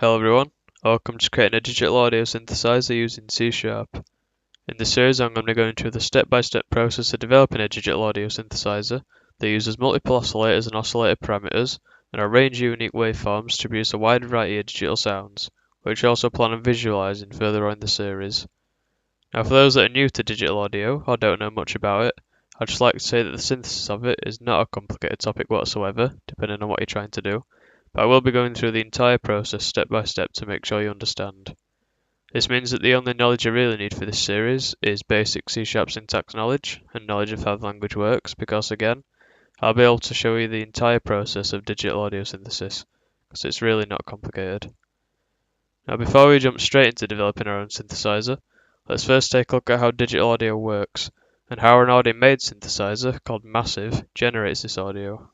Hello everyone, welcome to creating a digital audio synthesizer using C#. In this series I'm going to be going through the step-by-step process of developing a digital audio synthesizer that uses multiple oscillators and oscillator parameters and a range of unique waveforms to produce a wide variety of digital sounds, which I also plan on visualizing further on in the series. Now for those that are new to digital audio or don't know much about it, I'd just like to say that the synthesis of it is not a complicated topic whatsoever, depending on what you're trying to do. But I will be going through the entire process step by step to make sure you understand. This means that the only knowledge I really need for this series is basic C# syntax knowledge and knowledge of how the language works, because again, I'll be able to show you the entire process of digital audio synthesis, because it's really not complicated. Now before we jump straight into developing our own synthesizer, let's first take a look at how digital audio works, and how an already made synthesizer called Massive generates this audio.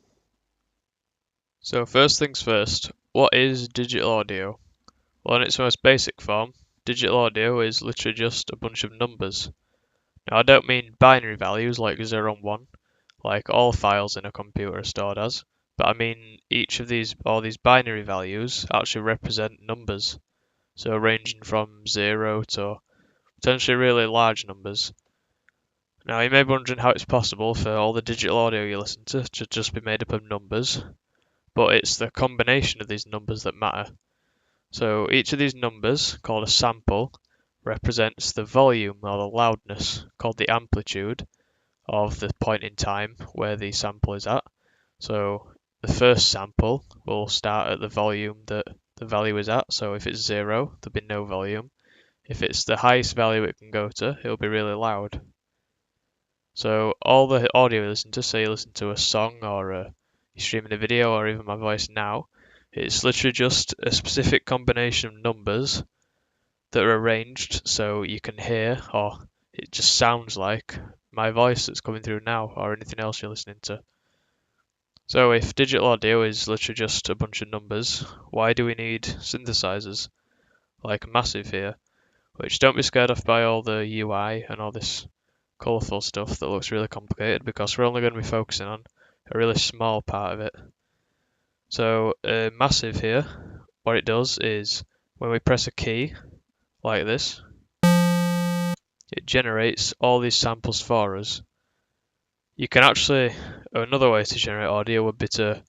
So first things first, what is digital audio? Well, in its most basic form, digital audio is literally just a bunch of numbers. Now I don't mean binary values like 0 and 1, like all files in a computer are stored as, but I mean all these binary values actually represent numbers, so ranging from 0 to potentially really large numbers. Now you may be wondering how it's possible for all the digital audio you listen to just be made up of numbers, but it's the combination of these numbers that matter. So each of these numbers, called a sample, represents the volume or the loudness, called the amplitude, of the point in time where the sample is at. So the first sample will start at the volume that the value is at. So if it's 0, there'll be no volume. If it's the highest value it can go to, it'll be really loud. So all the audio you listen to, say you listen to a song or you're streaming a video or even my voice now, it's literally just a specific combination of numbers that are arranged so you can hear, or it just sounds like, my voice that's coming through now or anything else you're listening to. So if digital audio is literally just a bunch of numbers, why do we need synthesizers like Massive here? Which, don't be scared off by all the UI and all this colourful stuff that looks really complicated, because we're only going to be focusing on a really small part of it. So Massive here, what it does is when we press a key like this, it generates all these samples for us. You can actually, another way to generate audio would be to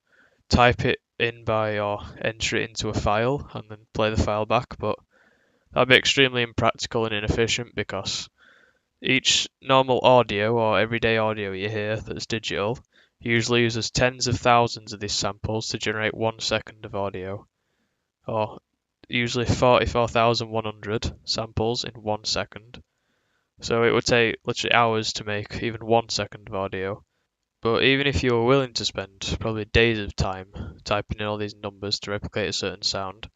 type it in or enter it into a file and then play the file back, but that'd be extremely impractical and inefficient, because each normal audio or everyday audio you hear that's digital usually uses tens of thousands of these samples to generate 1 second of audio, or usually 44,100 samples in 1 second. So it would take literally hours to make even 1 second of audio. But even if you were willing to spend probably days of time typing in all these numbers to replicate a certain sound,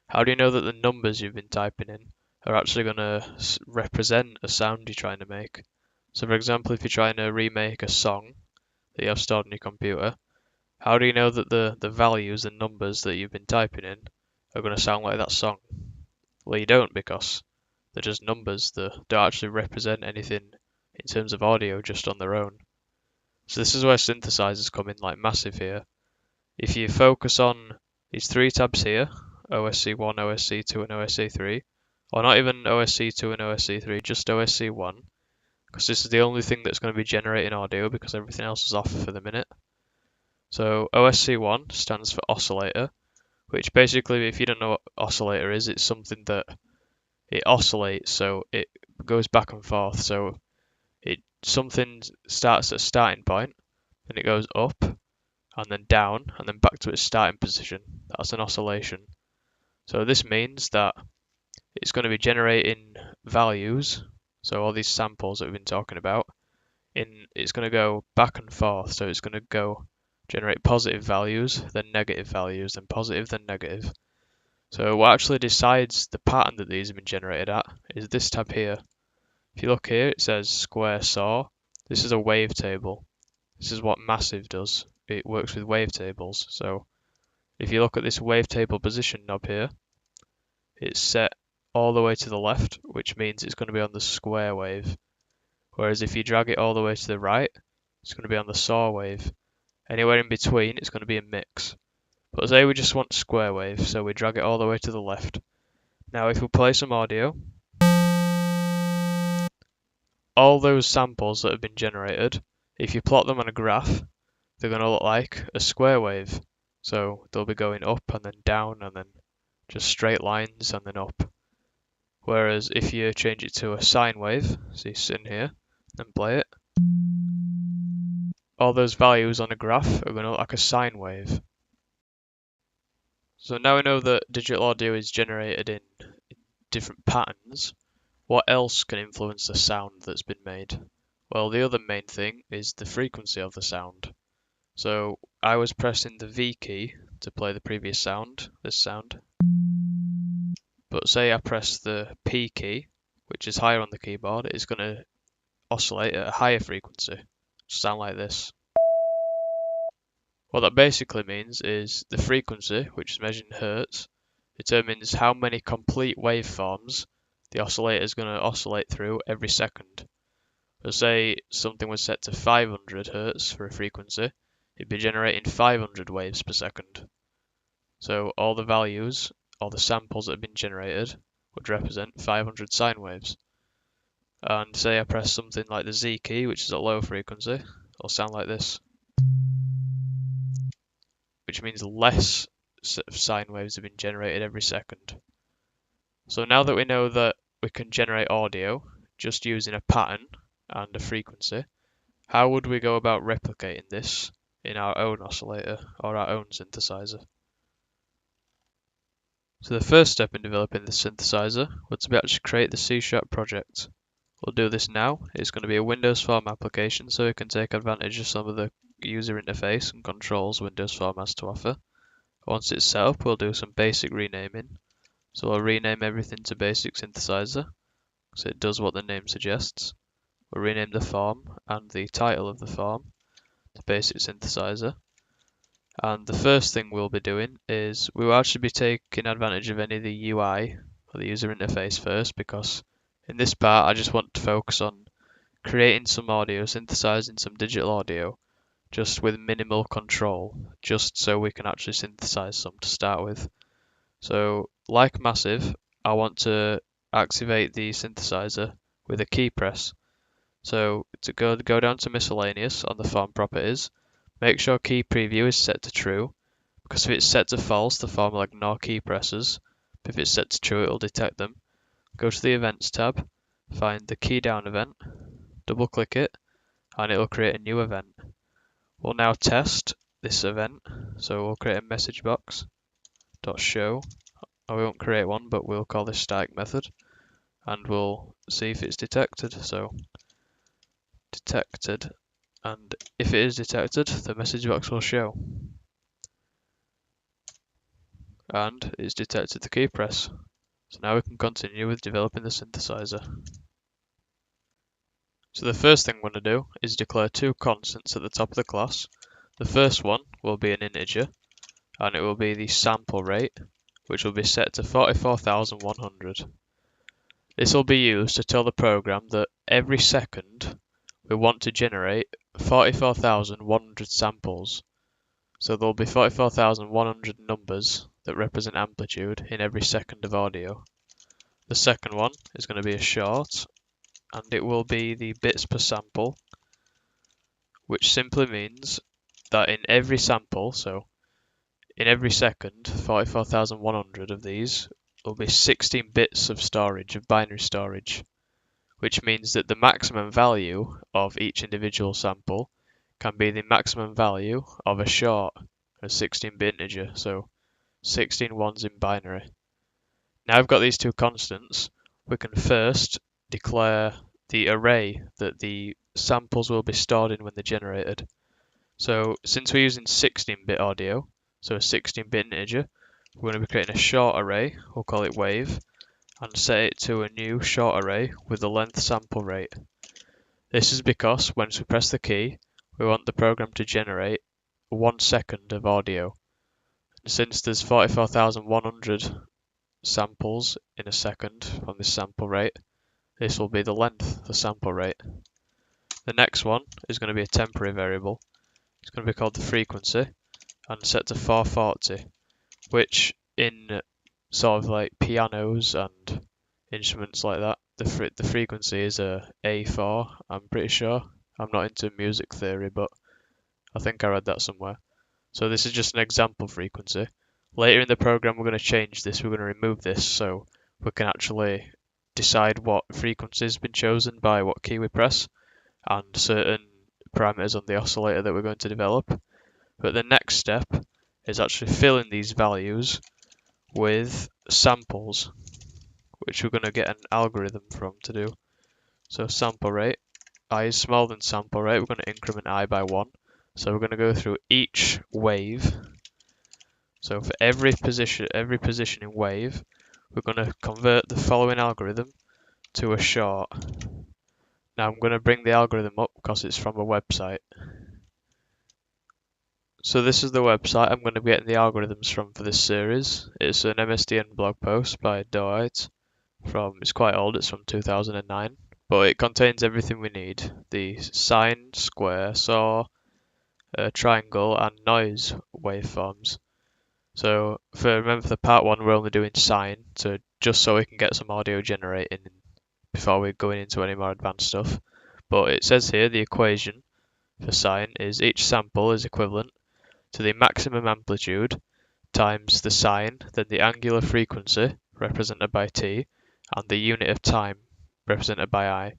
how do you know that the numbers you've been typing in are actually going to represent a sound you're trying to make? So for example, if you're trying to remake a song that you have stored on your computer, how do you know that the values and numbers that you've been typing in are going to sound like that song? Well, you don't, because they're just numbers that don't actually represent anything in terms of audio just on their own. So this is where synthesizers come in, like Massive here. If you focus on these 3 tabs here, OSC1, OSC2 and OSC3, or not even OSC2 and OSC3, just OSC1, because this is the only thing that's going to be generating audio because everything else is off for the minute. So OSC1 stands for oscillator, which basically, if you don't know what oscillator is, it's something that it oscillates, so it goes back and forth. So something starts at a starting point, then it goes up, and then down, and then back to its starting position. That's an oscillation. So this means that it's going to be generating values, so all these samples that we've been talking about, it's going to go back and forth. So it's going to go generate positive values, then negative values, then positive, then negative. So what actually decides the pattern that these have been generated at is this tab here. If you look here, it says square saw. This is a wavetable. This is what Massive does. It works with wavetables. So if you look at this wavetable position knob here, it's set all the way to the left, which means it's going to be on the square wave. Whereas if you drag it all the way to the right, it's going to be on the saw wave. Anywhere in between, it's going to be a mix. But say we just want square wave, so we drag it all the way to the left. Now if we play some audio, all those samples that have been generated, if you plot them on a graph, they're going to look like a square wave. So they'll be going up and then down and then just straight lines and then up. Whereas if you change it to a sine wave, see sin here, and play it, all those values on a graph are going to look like a sine wave. So now we know that digital audio is generated in different patterns. What else can influence the sound that's been made? Well, the other main thing is the frequency of the sound. So I was pressing the V key to play the previous sound, this sound. But say I press the P key, which is higher on the keyboard, it's going to oscillate at a higher frequency. Sound like this. What that basically means is the frequency, which is measured in hertz, determines how many complete waveforms the oscillator is going to oscillate through every second. So say something was set to 500 hertz for a frequency, it'd be generating 500 waves per second. So all the values, all the samples that have been generated, would represent 500 sine waves. And say I press something like the Z key, which is at low frequency, it'll sound like this. Which means less sine waves have been generated every second. So now that we know that we can generate audio just using a pattern and a frequency, how would we go about replicating this in our own oscillator or our own synthesizer? So the first step in developing the synthesizer was to actually create the C# project. We'll do this now. It's going to be a Windows Form application, so we can take advantage of some of the user interface and controls Windows Form has to offer. Once it's set up, we'll do some basic renaming. So we'll rename everything to basic synthesizer, so it does what the name suggests. We'll rename the form and the title of the form to basic synthesizer. And the first thing we'll be doing is we will actually be taking advantage of any of the UI or the user interface first, because in this part I just want to focus on creating some audio, synthesizing some digital audio, just with minimal control, just so we can actually synthesize some to start with. So, like Massive, I want to activate the synthesizer with a key press. So, to go down to miscellaneous on the form properties, make sure key preview is set to true, because if it's set to false, the form will ignore key presses. But if it's set to true, it will detect them. Go to the events tab, find the key down event, double click it, and it will create a new event. We'll now test this event, so we'll create a message box dot show. We won't create one, but we'll call this static method, and we'll see if it's detected. So detected, and if it is detected, the message box will show, and it's detected the key press. So now we can continue with developing the synthesizer. So the first thing we're going to do is declare two constants at the top of the class. The first one will be an integer, and it will be the sample rate, which will be set to 44,100. This will be used to tell the program that every second we want to generate 44,100 samples. So there will be 44,100 numbers that represent amplitude in every second of audio. The second one is going to be a short, and it will be the bits per sample, which simply means that in every sample, so in every second, 44,100 of these will be 16 bits of storage, of binary storage, which means that the maximum value of each individual sample can be the maximum value of a short, a 16-bit integer, so 16 ones in binary. Now I've got these two constants, we can first declare the array that the samples will be stored in when they're generated. So since we're using 16-bit audio, so a 16-bit integer, we're going to be creating a short array, we'll call it wave, and set it to a new short array with the length sample rate. This is because once we press the key, we want the program to generate 1 second of audio. And since there's 44,100 samples in a second on this sample rate, this will be the length, the sample rate. The next one is going to be a temporary variable. It's going to be called the frequency. and set to 440, which in sort of like pianos and instruments like that, the frequency is a A4, I'm pretty sure. I'm not into music theory, but I think I read that somewhere. So this is just an example frequency. Later in the program, we're going to change this. We're going to remove this so we can actually decide what frequency has been chosen by what key we press and certain parameters on the oscillator that we're going to develop. But the next step is actually filling these values with samples, which we're going to get an algorithm from to do. So sample rate, I is smaller than sample rate, we're going to increment I by 1. So we're going to go through each wave. So for every position in wave, we're going to convert the following algorithm to a short. Now I'm going to bring the algorithm up because it's from a website. So this is the website I'm going to be getting the algorithms from for this series. It's an MSDN blog post by Dwight. It's quite old, it's from 2009. But it contains everything we need. The sine, square, saw, triangle and noise waveforms. So remember for part 1 we're only doing sine, so just so we can get some audio generating before we're going into any more advanced stuff. But it says here the equation for sine is each sample is equivalent to the maximum amplitude times the sine, then the angular frequency, represented by t, and the unit of time, represented by I.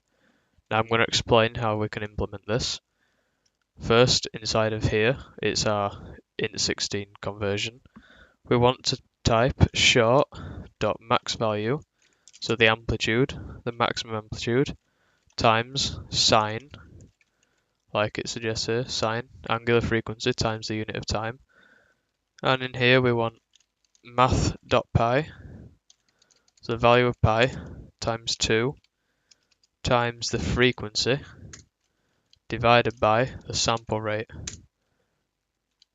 Now I'm going to explain how we can implement this. First, inside of here, it's our int16 conversion. We want to type short.maxValue, so the amplitude, the maximum amplitude, times sine, like it suggests here, sine, angular frequency times the unit of time. And in here we want math.pi, so the value of pi, times 2, times the frequency, divided by the sample rate.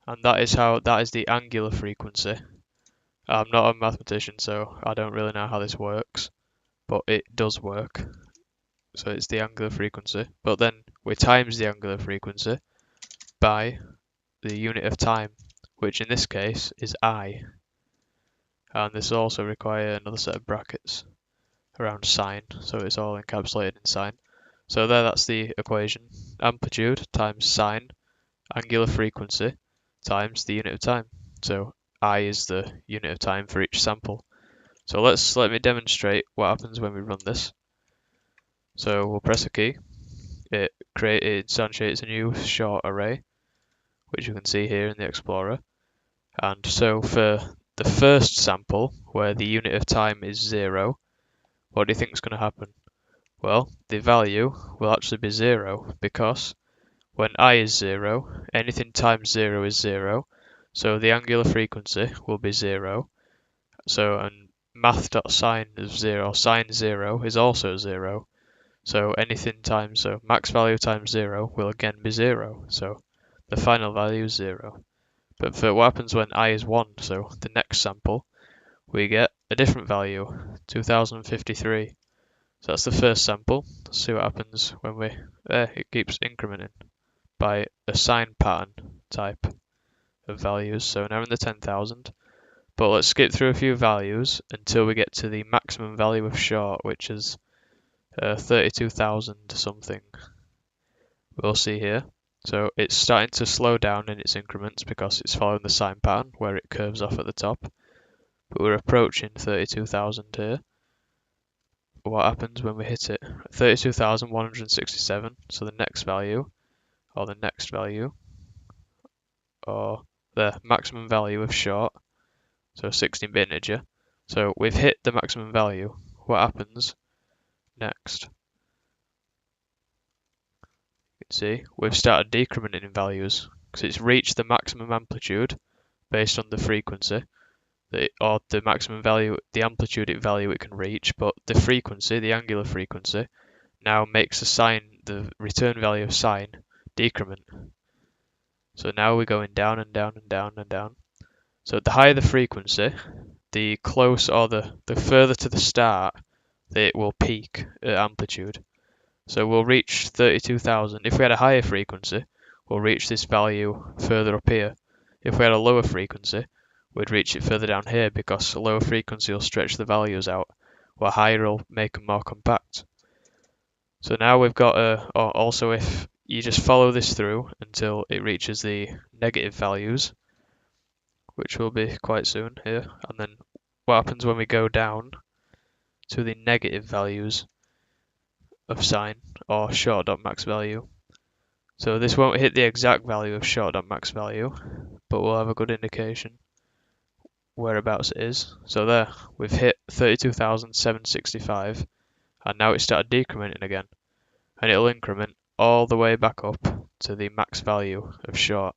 And that is the angular frequency. I'm not a mathematician, so I don't really know how this works, but it does work. So it's the angular frequency, but then we times the angular frequency by the unit of time, which in this case is I. And this will also require another set of brackets around sine, so it's all encapsulated in sine. So that's the equation. Amplitude times sine, angular frequency, times the unit of time. So I is the unit of time for each sample. So let me demonstrate what happens when we run this. So we'll press a key. It instantiates a new short array, which you can see here in the Explorer. And so for the first sample, where the unit of time is 0, what do you think is going to happen? Well, the value will actually be 0, because when I is 0, anything times 0 is 0, so the angular frequency will be 0. So, and math.sine of 0, sine 0 is also 0. So anything times, so max value times 0 will again be 0. So the final value is 0. But for what happens when I is 1, so the next sample, we get a different value, 2053. So that's the first sample. Let's see what happens when it keeps incrementing by a sine pattern type of values. So now we're in the 10,000. But let's skip through a few values until we get to the maximum value of short, which is 32,000 something. We'll see here. So it's starting to slow down in its increments because it's following the sine pattern where it curves off at the top. But we're approaching 32,000 here. What happens when we hit it? 32,167. So the next value, or the maximum value of short, so 16-bit integer. So we've hit the maximum value. What happens next? You can see we've started decrementing in values because it's reached the maximum amplitude based on the frequency, or the maximum value, the amplitude value it can reach, but the frequency, the angular frequency, now makes the return value of sine decrement. So now we're going down and down and down and down. So the higher the frequency, the closer or the further to the start it will peak at amplitude. So we'll reach 32,000. If we had a higher frequency, we'll reach this value further up here. If we had a lower frequency, we'd reach it further down here because a lower frequency will stretch the values out, while higher will make them more compact. So now we've got also if you just follow this through until it reaches the negative values, which will be quite soon here, and then what happens when we go down to the negative values of sine or short.max value. So this won't hit the exact value of short.max value, but we'll have a good indication whereabouts it is. So there, we've hit 32,765, and now it started decrementing again, and it'll increment all the way back up to the max value of short.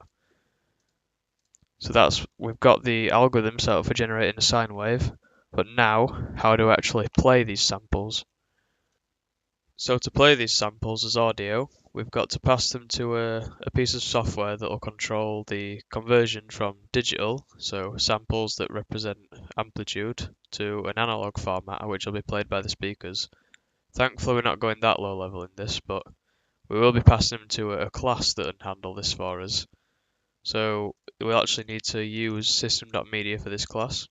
So we've got the algorithm set up for generating a sine wave, but now how do I actually play these samples? So to play these samples as audio, we've got to pass them to a piece of software that will control the conversion from digital, so samples that represent amplitude, to an analog format which will be played by the speakers. Thankfully we're not going that low level in this, but we will be passing them to a class that can handle this for us. So we'll actually need to use system.media for this class,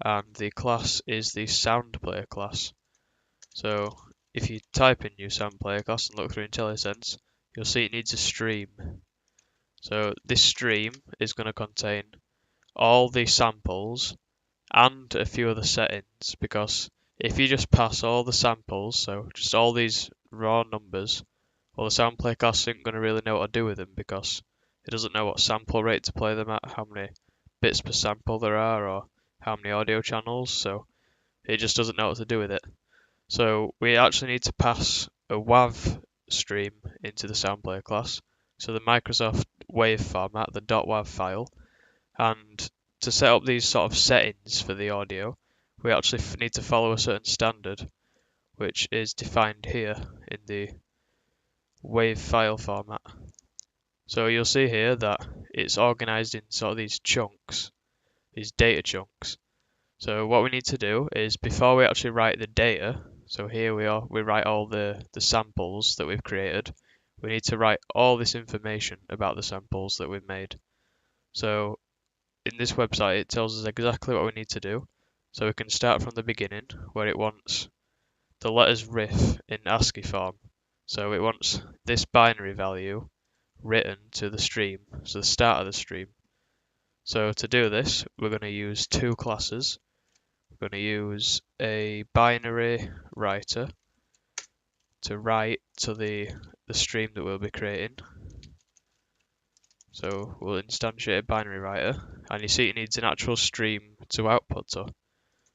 and the class is the sound player class. So if you type in new sound player class and look through IntelliSense, you'll see it needs a stream. So this stream is going to contain all the samples and a few other settings, because if you just pass all the samples, so just all these raw numbers, well, the sound player class isn't going to really know what to do with them, because it doesn't know what sample rate to play them at, how many bits per sample there are, or how many audio channels, so it just doesn't know what to do with it. So we actually need to pass a WAV stream into the sound player class, so the Microsoft Wave format, the .wav file, and to set up these sort of settings for the audio, we actually need to follow a certain standard, which is defined here in the Wave file format. So you'll see here that it's organized in sort of these chunks, these data chunks. So what we need to do is, before we actually write the data, so here we write all the samples that we've created, we need to write all this information about the samples that we've made. So in this website it tells us exactly what we need to do. So we can start from the beginning, where it wants the letters riff in ASCII form. So it wants this binary value written to the stream, so the start of the stream. So to do this, we're going to use two classes. We're going to use a binary writer to write to the stream that we'll be creating. So we'll instantiate a binary writer, and you see it needs an actual stream to output to.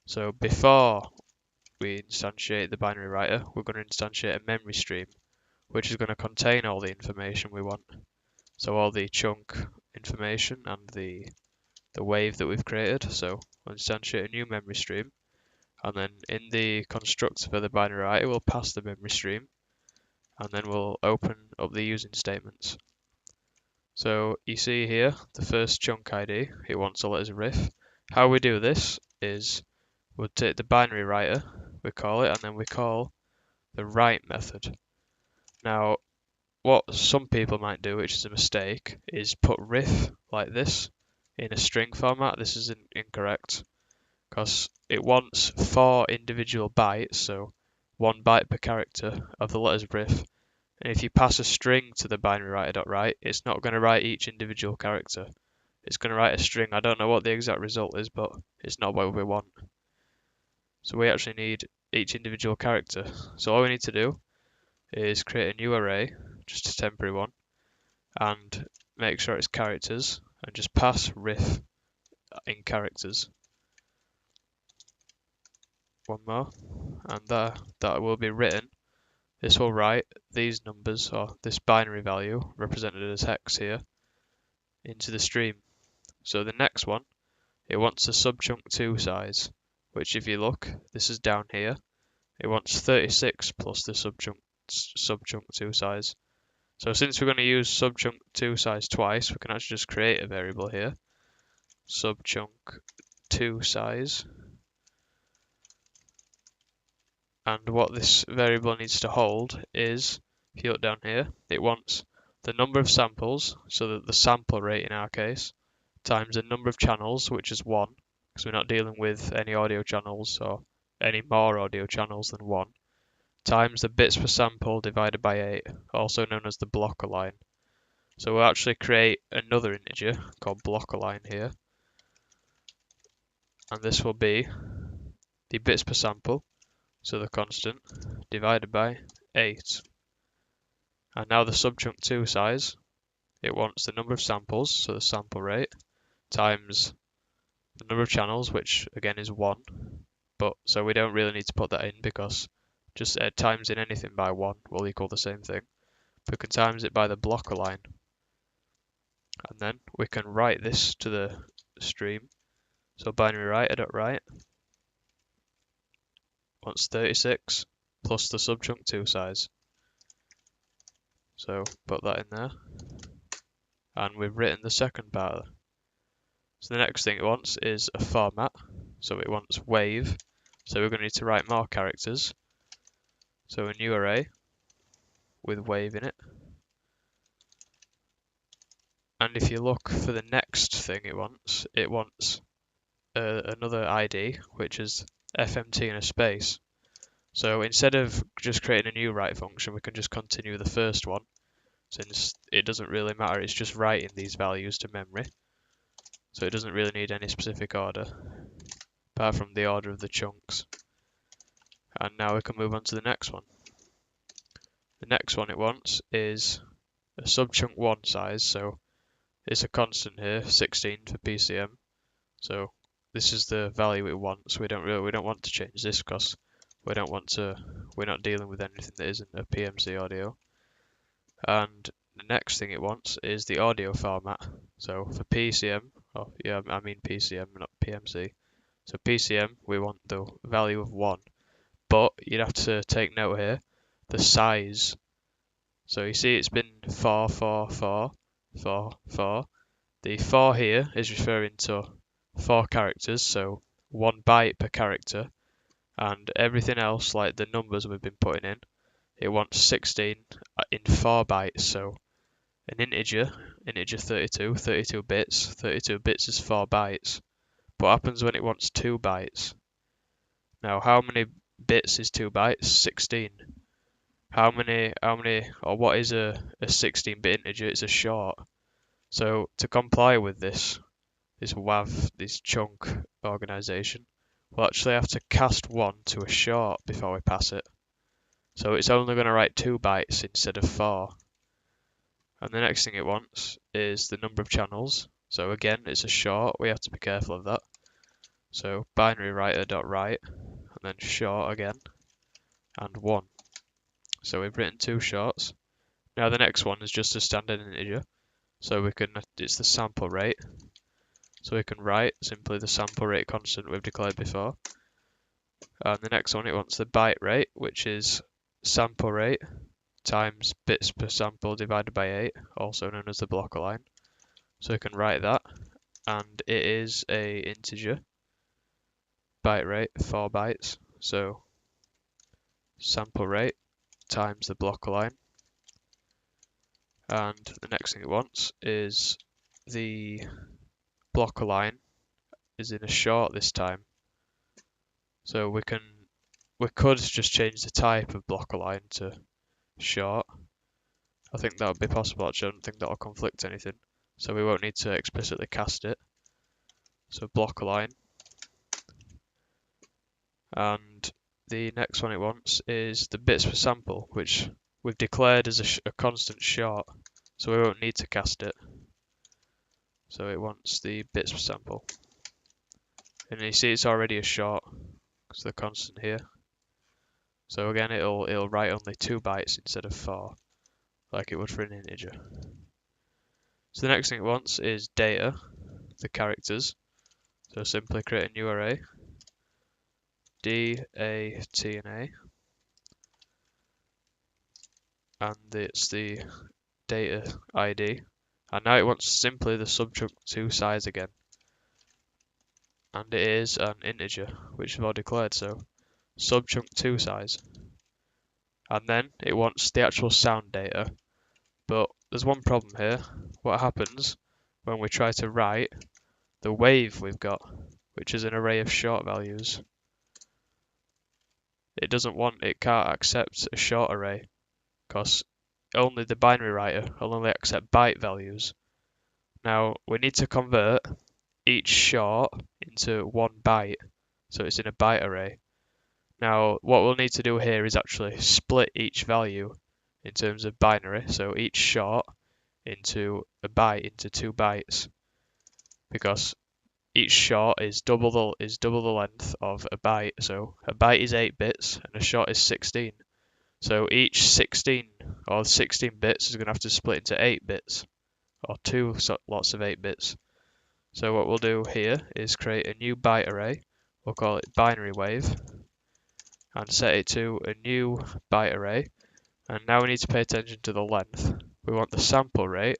So before we instantiate the binary writer, we're going to instantiate a memory stream, which is going to contain all the information we want. So all the chunk information and the wave that we've created. So we'll instantiate a new memory stream, and then in the constructor for the binary writer, we'll pass the memory stream, and then we'll open up the using statements. So you see here, the first chunk ID, it wants all as a riff. How we do this is we'll take the binary writer, we call it, and then we call the write method. Now, what some people might do, which is a mistake, is put riff like this in a string format. This is incorrect, because it wants 4 individual bytes, so 1 byte per character of the letters riff. And if you pass a string to the binary writer.write, it's not going to write each individual character. It's going to write a string. I don't know what the exact result is, but it's not what we want. So we actually need each individual character. So all we need to do is create a new array, just a temporary one, and make sure it's characters, and just pass riff in characters. One more, and that will be written. This will write these numbers, or this binary value represented as hex here, into the stream. So the next one, it wants a subchunk 2 size, which if you look, this is down here. It wants 36 plus the subchunk 2 size. So since we're going to use subchunk 2 size twice, we can actually just create a variable here, subchunk 2 size. And what this variable needs to hold is, if you look down here, it wants the number of samples, so that the sample rate in our case, times the number of channels, which is 1, because we're not dealing with any audio channels or any more audio channels than 1, times the bits per sample divided by 8, also known as the blocker line. So we'll actually create another integer called blocker line here, and this will be the bits per sample, so the constant, divided by 8. And now the subchunk 2 size, it wants the number of samples, so the sample rate, times the number of channels, which again is 1, but so we don't really need to put that in because just times in anything by 1 will equal the same thing. We can times it by the blocker line, and then we can write this to the stream. So binary write wants 36 plus the subchunk 2 size. So put that in there, and we've written the second part. So the next thing it wants is a format, so it wants wave, so we're going to need to write more characters. So a new array with wave in it. And if you look for the next thing it wants another ID, which is fmt in a space. So instead of just creating a new write function, we can just continue the first one, since it doesn't really matter, it's just writing these values to memory. So it doesn't really need any specific order, apart from the order of the chunks. And now we can move on to the next one. The next one it wants is a subchunk 1 size, so it's a constant here, 16 for PCM. So this is the value it wants. We don't want to change this because we're not dealing with anything that isn't a PMC audio. And the next thing it wants is the audio format. So for PCM, I mean PCM, not PMC. So PCM, we want the value of 1, but you'd have to take note here, the size. So you see it's been 4, 4, 4, 4, 4. The 4 here is referring to 4 characters, so 1 byte per character, and everything else, like the numbers we've been putting in, it wants 16 in 4 bytes, so an integer 32 bits, 32 bits is 4 bytes. What happens when it wants 2 bytes? Now, how many bits is 2 bytes? 16. What is a 16-bit integer? It's a short. So to comply with this WAV, this chunk organization, we'll actually have to cast 1 to a short before we pass it. So it's only going to write 2 bytes instead of 4. And the next thing it wants is the number of channels. So again, it's a short, we have to be careful of that. So binary write, and then short again, and 1. So we've written 2 shorts. Now the next one is just a standard integer. So it's the sample rate. So we can write simply the sample rate constant we've declared before. And the next one, it wants the byte rate, which is sample rate times bits per sample divided by 8, also known as the blocker line. So we can write that, and it is a integer byte rate, 4 bytes. So sample rate times the blocker line. And the next thing it wants is the blocker line is in a short this time. So we could just change the type of blocker line to short. I think that would be possible actually. I don't think that'll conflict anything. So we won't need to explicitly cast it. So blocker line. And the next one it wants is the bits per sample, which we've declared as a constant short. So we won't need to cast it. So it wants the bits per sample. And you see it's already a short because the constant here. So again, it'll write only 2 bytes instead of 4, like it would for an integer. So the next thing it wants is data, the characters. So simply create a new array, D, A, T, and A. And it's the data ID. And now it wants simply the subchunk 2 size again. And it is an integer, which we've already declared, so subchunk 2 size. And then it wants the actual sound data. But there's one problem here. What happens when we try to write the wave we've got, which is an array of short values. It can't accept a short array, because only the binary writer will only accept byte values. Now we need to convert each short into 1 byte, so it's in a byte array. Now what we'll need to do here is actually split each value in terms of binary, so each short into a byte into 2 bytes, because each short is double the length of a byte. So a byte is 8 bits and a short is 16. So each 16 bits is going to have to split into 8 bits, or 2 lots of 8 bits. So what we'll do here is create a new byte array. We'll call it binary wave and set it to a new byte array. And now we need to pay attention to the length. We want the sample rate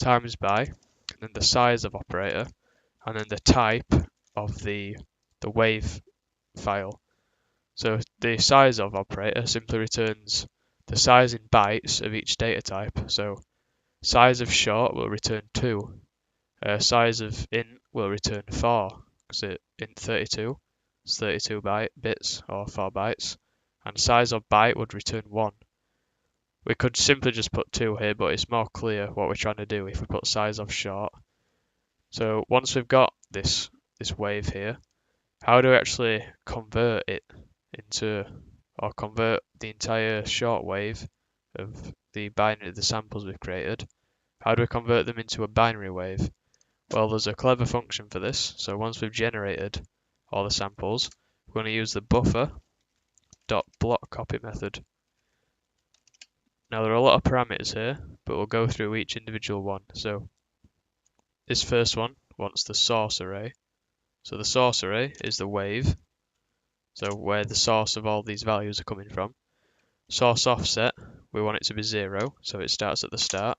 times by, and then the size of operator, and then the type of the wave file. So the size of operator simply returns the size in bytes of each data type. So size of short will return 2. Size of int will return 4, because int 32 is 32 bits or 4 bytes. And size of byte would return 1. We could simply just put 2 here, but it's more clear what we're trying to do if we put size of short. So once we've got this wave here, how do we actually convert it into, or convert the entire short wave of the samples we've created? How do we convert them into a binary wave? Well, there's a clever function for this. So once we've generated all the samples, we're going to use the buffer.blockCopy method. Now there are a lot of parameters here, but we'll go through each individual one. So this first one wants the source array. So the source array is the wave, so where the source of all these values are coming from. Source offset, we want it to be 0, so it starts at the start.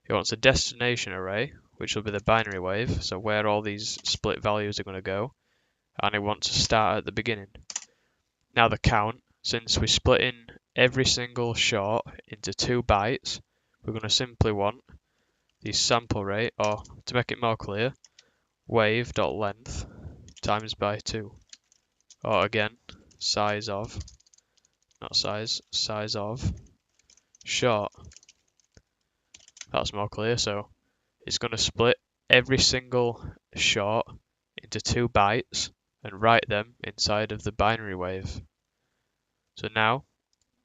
It wants a destination array, which will be the binary wave, so where all these split values are going to go. And it wants to start at the beginning. Now the count, since we split in every single short into 2 bytes, we're going to simply want the sample rate, or to make it more clear, wave.length times by 2. Or again, size of short. That's more clear. So it's going to split every single short into 2 bytes and write them inside of the binary wave. So now,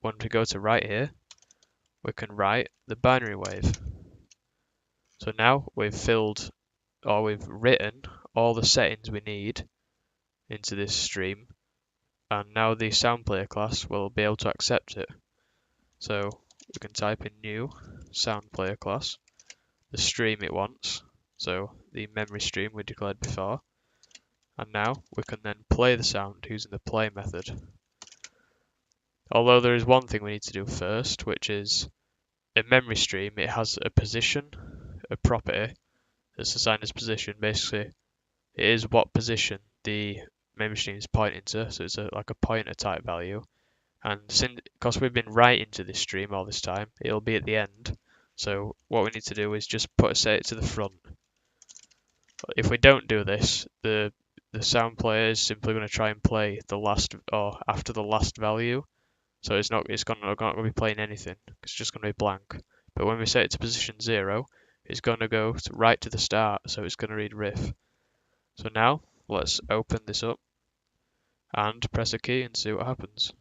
when we go to write here, we can write the binary wave. So now we've written all the settings we need into this stream, and now the sound player class will be able to accept it. So we can type in new sound player class, the stream it wants, so the memory stream we declared before, and now we can then play the sound using the play method. Although there is one thing we need to do first, which is a memory stream. It has a position, a property that's assigned as position. Basically, it is what position the memory stream is pointing to, so it's like a pointer type value. And because we've been writing to this stream all this time, it'll be at the end. So what we need to do is just set it to the front. If we don't do this, the sound player is simply going to try and play the last or after the last value. So it's not going to be playing anything. It's just going to be blank. But when we set it to position 0, it's going to go right to the start. So it's going to read riff. So now let's open this up and press a key and see what happens.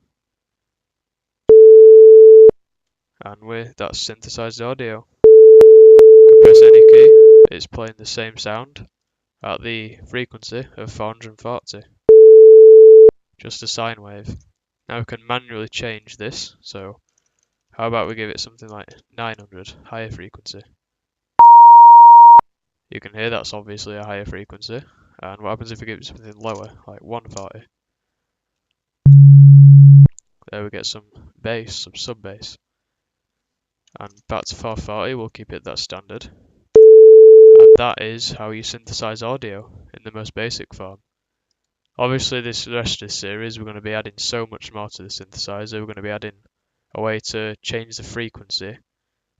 And that's synthesized audio. You can press any key. It's playing the same sound at the frequency of 440. Just a sine wave. Now we can manually change this, so how about we give it something like 900, higher frequency. You can hear that's obviously a higher frequency. And what happens if we give it something lower, like 140? There we get some bass, some sub bass. And back to 440, we'll keep it that standard. And that is how you synthesize audio in the most basic form. Obviously, the rest of this series, we're going to be adding so much more to the synthesizer. We're going to be adding a way to change the frequency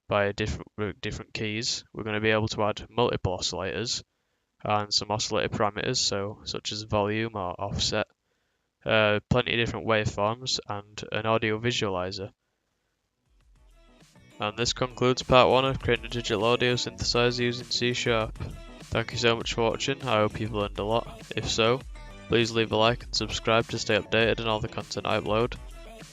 by different keys. We're going to be able to add multiple oscillators, and some oscillator parameters, such as volume or offset, plenty of different waveforms, and an audio visualizer. And this concludes part 1 of creating a digital audio synthesizer using C#. Thank you so much for watching, I hope you've learned a lot. If so, please leave a like and subscribe to stay updated on all the content I upload.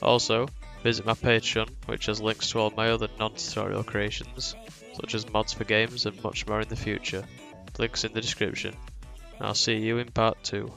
Also, visit my Patreon, which has links to all my other non-tutorial creations, such as mods for games and much more in the future. Links in the description. I'll see you in part 2.